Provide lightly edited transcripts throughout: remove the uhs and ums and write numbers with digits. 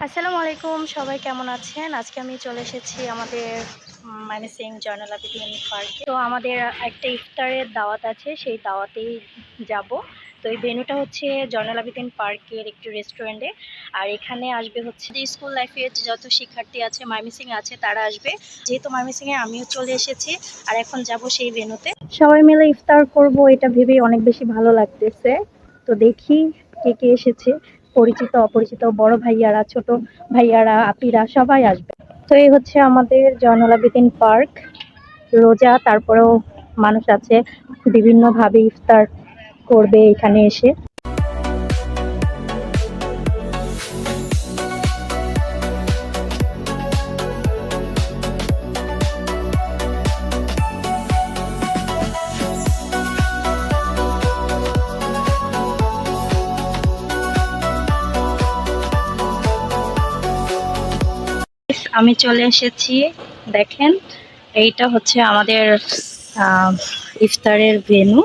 আসসালামু আলাইকুম, সবাই কেমন আছেন? আজকে আমি চলে এসেছি আমাদের ময়মনসিংহ জয়নুল আবেদীন পার্কে। তো আমাদের একটা ইফতারের দাওয়াত আছে, সেই দাওয়াতেই যাব। তো এই ভেন্যুটা হচ্ছে জয়নুল আবেদীন পার্কের একটি রেস্টুরেন্টে। আর এখানে আসবে হচ্ছে যে স্কুল লাইফের যত শিক্ষার্থী আছে ময়মনসিংহে আছে তারা আসবে। যেহেতু ময়মনসিংহে আমিও চলে এসেছি আর এখন যাব সেই ভেন্যুতে। সবাই মিলে ইফতার করব এটা ভেবেই অনেক বেশি ভালো লাগতেছে। তো দেখি কে কে এসেছে, পরিচিত অপরিচিত, বড় ভাইয়ারা, ছোট ভাইয়ারা, আপিরা সবাই আসবে। তো এই হচ্ছে আমাদের জয়নুল আবেদীন পার্ক। রোজা, তারপরেও মানুষ আছে বিভিন্ন ভাবে ইফতার করবে এখানে এসে। আমি চলে এসেছি, দেখেন এইটা হচ্ছে আমাদের আহ, ইফতারের ভেন্যু।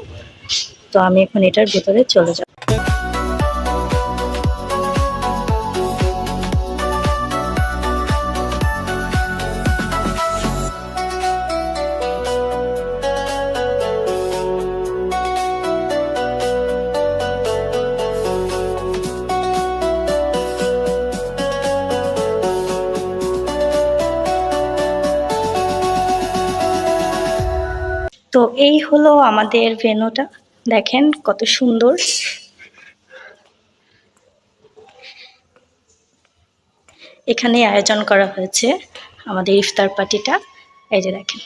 তো আমি এখন এটার ভেতরে চলে যাব। তো এই হলো আমাদের ভেন্যুটা, দেখেন কত সুন্দর। এখানে আয়োজন করা হয়েছে আমাদের ইফতার পার্টিটা। এই যে দেখেন,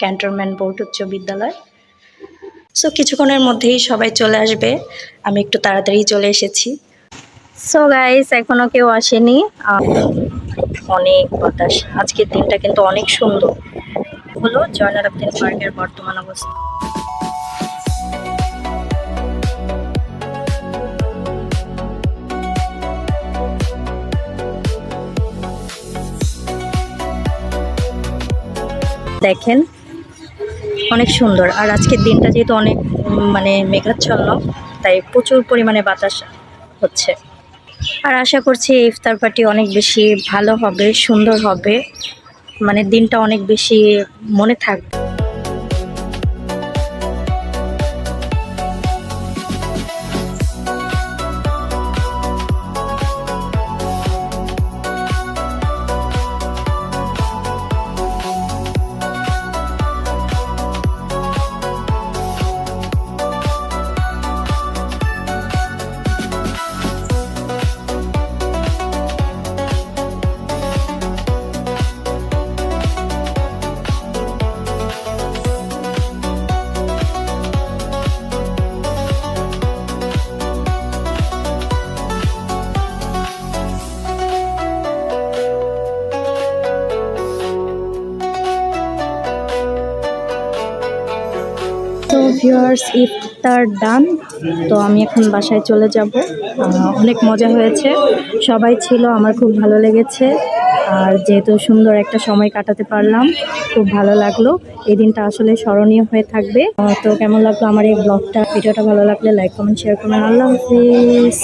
ক্যান্টনমেন্ট বোর্ড উচ্চ বিদ্যালয়। সো কিছুক্ষণের মধ্যেই সবাই চলে আসবে, আমি একটু তাড়াতাড়ি চলে এসেছি। সো গাইস, এখনো কেউ আসেনি। অনেক বাতাস, আজকের দিনটা কিন্তু অনেক সুন্দর। হলো জয়নুল আবেদীন পার্কের বর্তমান অবস্থা। দেখেন অনেক সুন্দর। আর আজকের দিনটা যেহেতু অনেক মানে মেঘাচ্ছন্ন, তাই প্রচুর পরিমাণে বাতাস হচ্ছে। আর আশা করছি এই ইফতার পার্টি অনেক বেশি ভালো হবে, সুন্দর হবে, মানে দিনটা অনেক বেশি মনে থাকবে। তো ভিউয়ার্স, ইফতার ডান। তো আমি এখন বাসায় চলে যাব। অনেক মজা হয়েছে, সবাই ছিল, আমার খুব ভালো লেগেছে। আর যেহেতু সুন্দর একটা সময় কাটাতে পারলাম, খুব ভালো লাগলো। এই দিনটা আসলে স্মরণীয় হয়ে থাকবে। তো কেমন লাগলো আমার এই ব্লগটা, ভিডিওটা ভালো লাগলে লাইক কমেন্ট শেয়ার করবেন। আল্লাহ হাফিজ।